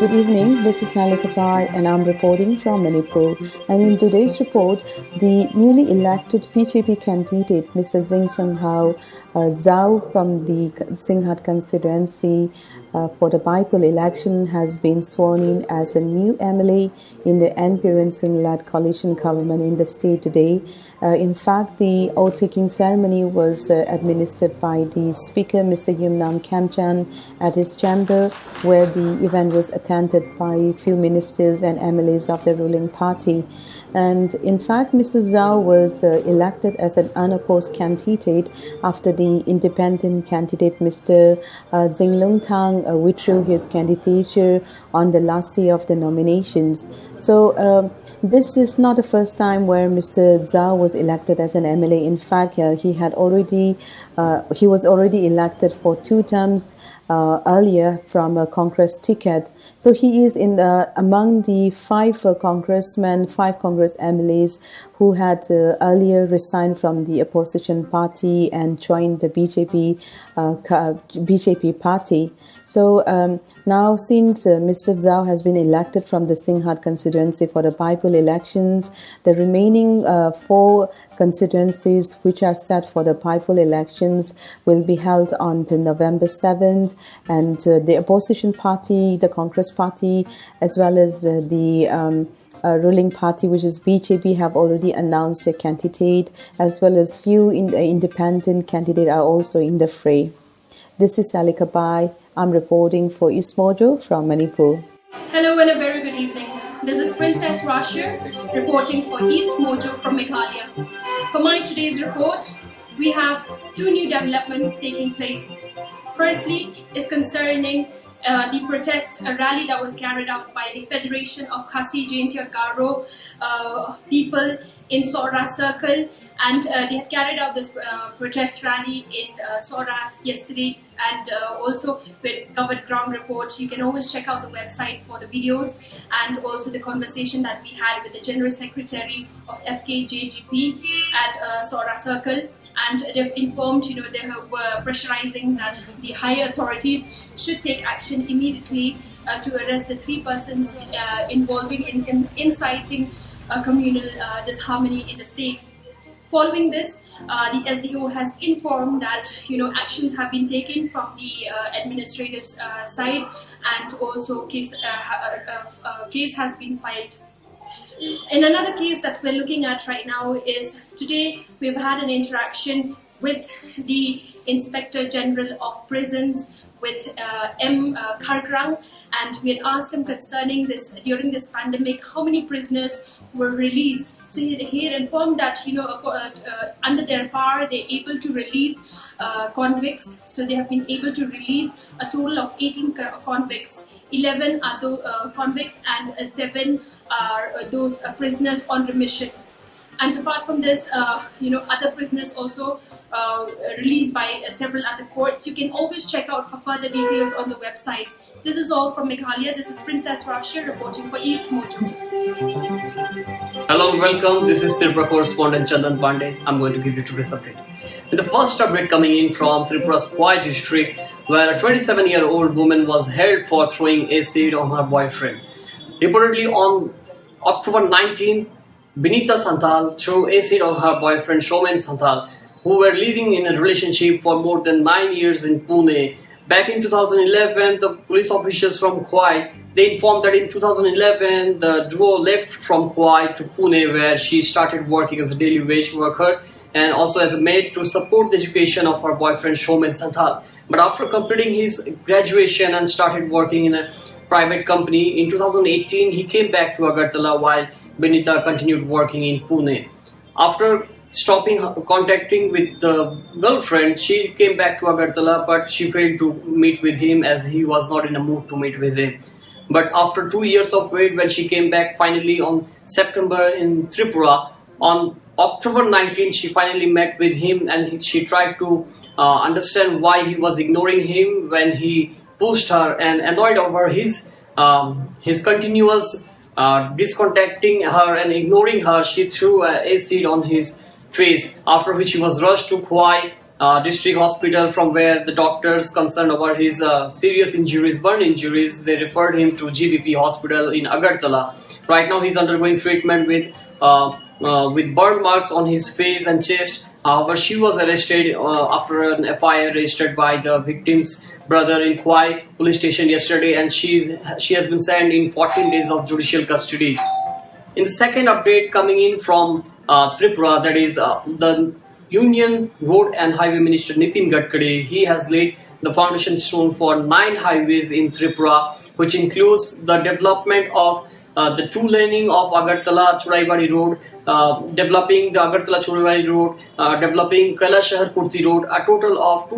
Good evening, this is Sally Kapai and I'm reporting from Manipur. And in today's report, the newly elected BJP candidate, Mr. Zing Songhao Zhao from the Singhat constituency for the Baipur election has been sworn in as a new MLA in the N. Biren Singh-led coalition government in the state today. In fact, the oath-taking ceremony was administered by the Speaker, Mr. Yumnam Khamchan, at his chamber, where the event was attended by a few ministers and MLAs of the ruling party. And in fact, Mr. Zhao was elected as an unopposed candidate after the independent candidate, Mr. Zinglung Tang, withdrew his candidature on the last day of the nominations. So this is not the first time where Mr. Zhao was elected as an MLA. In fact, he was already elected for 2 terms earlier from a Congress ticket. So he is among the 5 Congress MLAs who had earlier resigned from the opposition party and joined the BJP party. So now, since Mr. Zhao has been elected from the Singhat constituency for the Baipur elections, the remaining 4 constituencies which are set for the Baipur elections will be held on the November 7th, and the opposition party, the Congress party, as well as the ruling party, which is BJP, have already announced a candidate, as well as few independent candidates are also in the fray. This is Sally Kapai. I'm reporting for East Mojo from Manipur. Hello and a very good evening. This is Princess Rashir reporting for East Mojo from Meghalaya. For my today's report, we have 2 new developments taking place. Firstly is concerning the protest rally that was carried out by the Federation of Khasi Jaintia Garo people in Sora Circle, and they had carried out this protest rally in Sora yesterday, and also with covered ground reports. You can always check out the website for the videos, and also the conversation that we had with the General Secretary of FKJGP at Sora Circle. And they've informed, they were pressurizing that the higher authorities should take action immediately to arrest the 3 persons involving in inciting communal disharmony in the state. Following this, the SDO has informed that actions have been taken from the administrative side, and also case has been filed. In another case that we're looking at right now is today we've had an interaction with the Inspector General of Prisons, with M. Khargrang, and we had asked him concerning this, during this pandemic, how many prisoners were released. So he had informed that under their power they're able to release convicts. So they have been able to release a total of 18 convicts. 11 are convicts, and 7 are those prisoners on remission. And apart from this, other prisoners also released by several other courts. You can always check out for further details on the website. This is all from Meghalaya. This is Princess Rashir reporting for East Mojo. Hello and welcome. This is Tripura correspondent Chandan Pandey. I'm going to give you today's update. With the first update coming in from Tripura's Kwai district, where a 27-year-old woman was held for throwing acid on her boyfriend. Reportedly on October 19th, Binita Santhal threw acid on her boyfriend Shomen Santhal, who were living in a relationship for more than 9 years in Pune. Back in 2011, the police officials from Kwai, they informed that in 2011, the duo left from Kwai to Pune, where she started working as a daily wage worker and also as a maid to support the education of her boyfriend Shomen Santhal. But after completing his graduation and started working in a private company, in 2018, he came back to Agartala while Binita continued working in Pune. After stopping contacting with the girlfriend, she came back to Agartala, but she failed to meet with him as he was not in a mood to meet with him. But after 2 years of wait, when she came back finally on September in Tripura, on October 19th, she finally met with him, and she tried to understand why he was ignoring him when he pushed her, and annoyed over his continuous discontacting her and ignoring her, she threw acid on his face, after which he was rushed to Kwai district hospital, from where the doctors concerned about his serious injuries, burn injuries, they referred him to GBP hospital in Agartala. Right now he's undergoing treatment with burn marks on his face and chest. But she was arrested after an FIR registered by the victim's brother in Kwai police station yesterday, and she has been sent in 14 days of judicial custody. In the second update coming in from Tripura, that is the Union Road and Highway Minister Nitin Gadkari, he has laid the foundation stone for 9 highways in Tripura, which includes the development of the two laning of Agartala Choraibari Road, developing the Agartala Choraibari Road, developing Kailashahar Kurti Road. A total of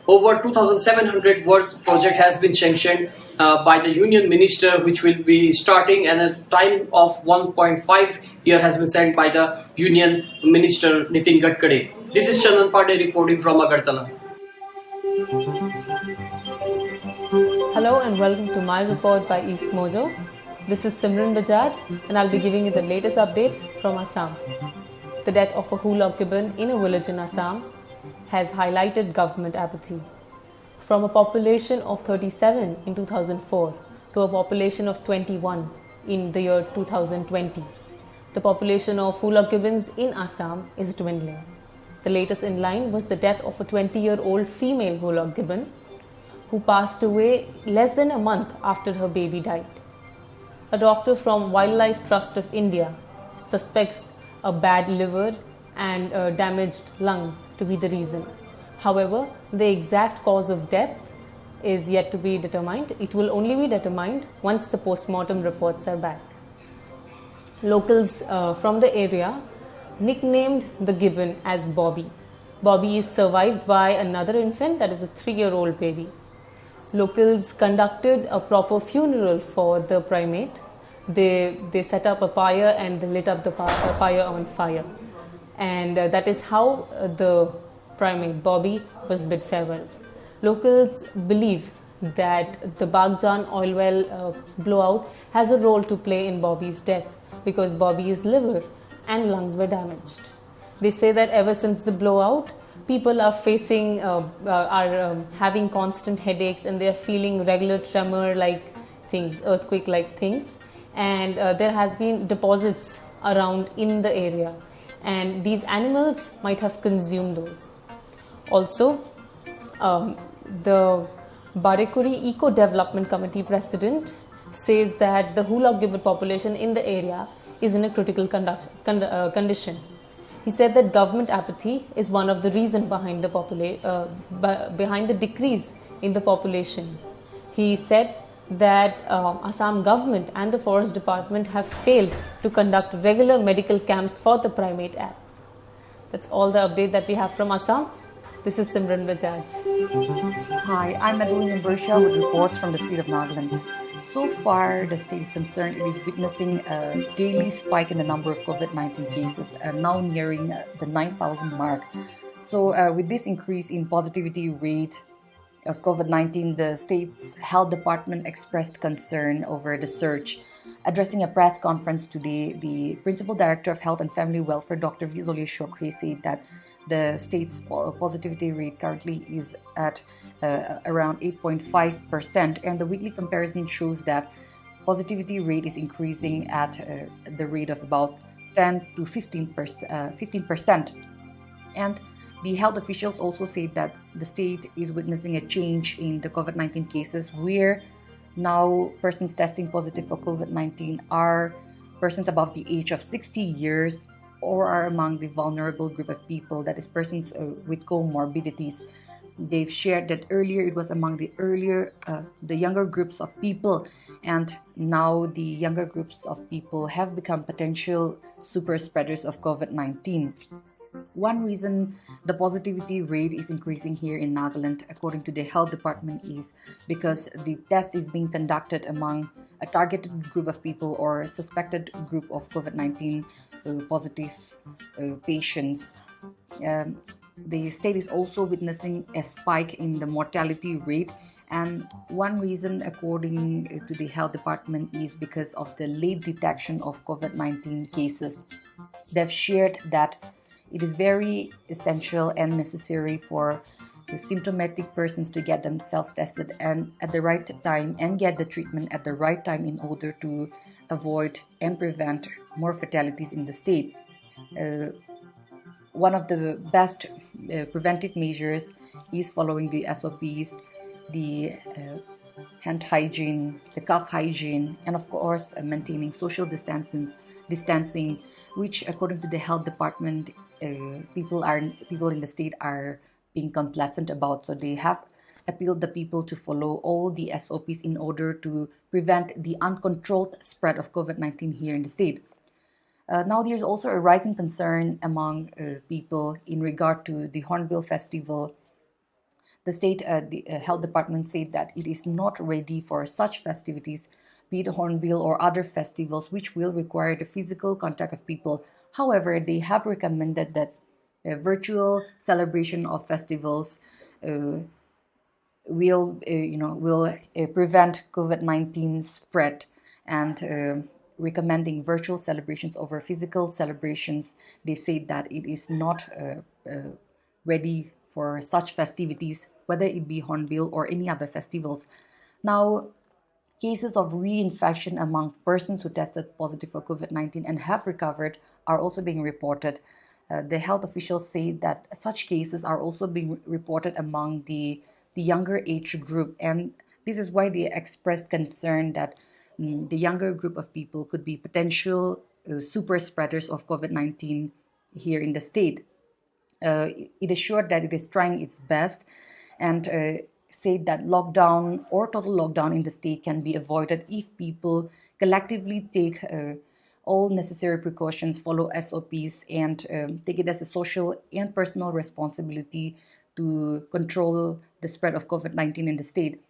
over 2,700 worth project has been sanctioned by the Union Minister, which will be starting, and a time of 1.5 year has been set by the Union Minister Nitin Gadkari. This is Chandan Pandey reporting from Agartala. Hello and welcome to my report by East Mojo. This is Simran Bajaj and I'll be giving you the latest updates from Assam. The death of a Hulok gibbon in a village in Assam has highlighted government apathy. From a population of 37 in 2004 to a population of 21 in the year 2020, the population of Hulok gibbons in Assam is dwindling. The latest in line was the death of a 20-year-old female Hulok gibbon who passed away less than a month after her baby died. A doctor from Wildlife Trust of India suspects a bad liver and damaged lungs to be the reason. However, the exact cause of death is yet to be determined. It will only be determined once the post-mortem reports are back. Locals from the area nicknamed the gibbon as Bobby. Bobby is survived by another infant, that is a 3-year-old baby. Locals conducted a proper funeral for the primate. They set up a pyre and they lit up the pyre on fire. And that is how the primate Bobby was bid farewell. Locals believe that the Bagjan oil well blowout has a role to play in Bobby's death because Bobby's liver and lungs were damaged. They say that ever since the blowout, people are having constant headaches and they are feeling regular tremor-like things, earthquake-like things, and there has been deposits around in the area, and these animals might have consumed those. Also, the Barekuri Eco Development Committee president says that the Hulok gibbon population in the area is in a critical condition. He said that government apathy is one of the reasons behind the decrease in the population. He said that Assam government and the forest department have failed to conduct regular medical camps for the primate app. That's all the update that we have from Assam. This is Simran Bajaj. Hi, I'm Madeline Imbersha with reports from the state of Nagaland. So far, the state is concerned, it is witnessing a daily spike in the number of COVID-19 cases, now nearing the 9,000 mark. So with this increase in positivity rate of COVID-19, the state's health department expressed concern over the surge. Addressing a press conference today, the Principal Director of Health and Family Welfare, Dr. Vizole Shokre, said that the state's positivity rate currently is at around 8.5%, and the weekly comparison shows that positivity rate is increasing at the rate of about 10 to 15%. And the health officials also say that the state is witnessing a change in the COVID-19 cases, where now persons testing positive for COVID-19 are persons above the age of 60 years or are among the vulnerable group of people, that is persons with comorbidities. They've shared that earlier it was among the younger groups of people, and now the younger groups of people have become potential super spreaders of COVID-19. One reason the positivity rate is increasing here in Nagaland, according to the health department, is because the test is being conducted among a targeted group of people or suspected group of COVID-19 positive patients. The state is also witnessing a spike in the mortality rate, and one reason, according to the health department, is because of the late detection of COVID-19 cases. They've shared that It is very essential and necessary for the symptomatic persons to get themselves tested and at the right time and get the treatment at the right time in order to avoid and prevent more fatalities in the state. One of the best preventive measures is following the SOPs, the hand hygiene, the cough hygiene, and of course maintaining social distancing, which according to the health department, people in the state are being complacent about. So they have appealed the people to follow all the SOPs in order to prevent the uncontrolled spread of COVID-19 here in the state. Now there's also a rising concern among people in regard to the Hornbill Festival. The state health department said that it is not ready for such festivities, be it Hornbill or other festivals, which will require the physical contact of people. However, they have recommended that a virtual celebration of festivals will prevent COVID-19 spread, and recommending virtual celebrations over physical celebrations. They say that it is not ready for such festivities, whether it be Hornbill or any other festivals. Now, cases of reinfection among persons who tested positive for COVID-19 and have recovered are also being reported. The health officials say that such cases are also being reported among the younger age group, and this is why they expressed concern that the younger group of people could be potential super spreaders of COVID-19 here in the state. It assured that it is trying its best and said that lockdown or total lockdown in the state can be avoided if people collectively take all necessary precautions, follow SOPs, and take it as a social and personal responsibility to control the spread of COVID-19 in the state.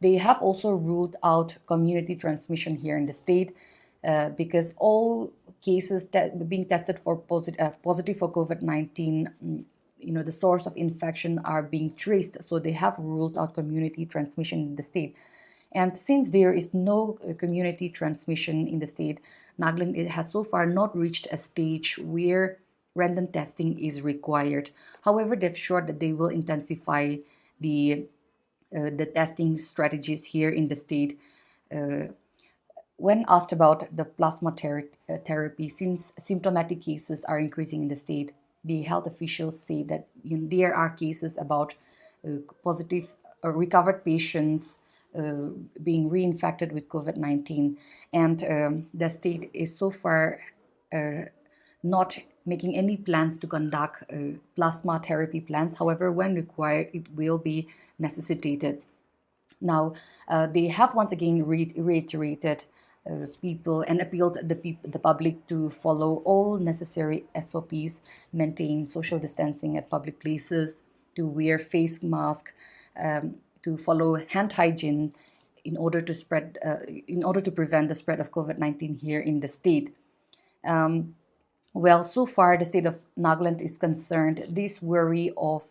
They have also ruled out community transmission here in the state because all cases being tested for positive for COVID-19, the source of infection are being traced. So they have ruled out community transmission in the state. And since there is no community transmission in the state, Nagaland has so far not reached a stage where random testing is required. However, they've assured that they will intensify the testing strategies here in the state. When asked about the plasma therapy, since symptomatic cases are increasing in the state, the health officials say that there are cases about positive recovered patients being reinfected with COVID-19, and the state is so far not making any plans to conduct plasma therapy plans. However, when required, it will be necessitated. Now, they have once again reiterated people and appealed the public to follow all necessary SOPs, maintain social distancing at public places, to wear face mask, to follow hand hygiene in order to prevent the spread of COVID-19 here in the state. Well, so far the state of Nagaland is concerned. This worry of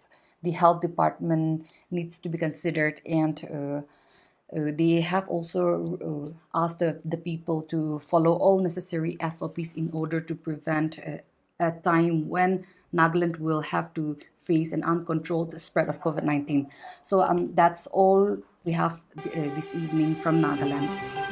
the health department needs to be considered, and they have also asked the people to follow all necessary SOPs in order to prevent a time when Nagaland will have to face an uncontrolled spread of COVID-19. So that's all we have this evening from Nagaland.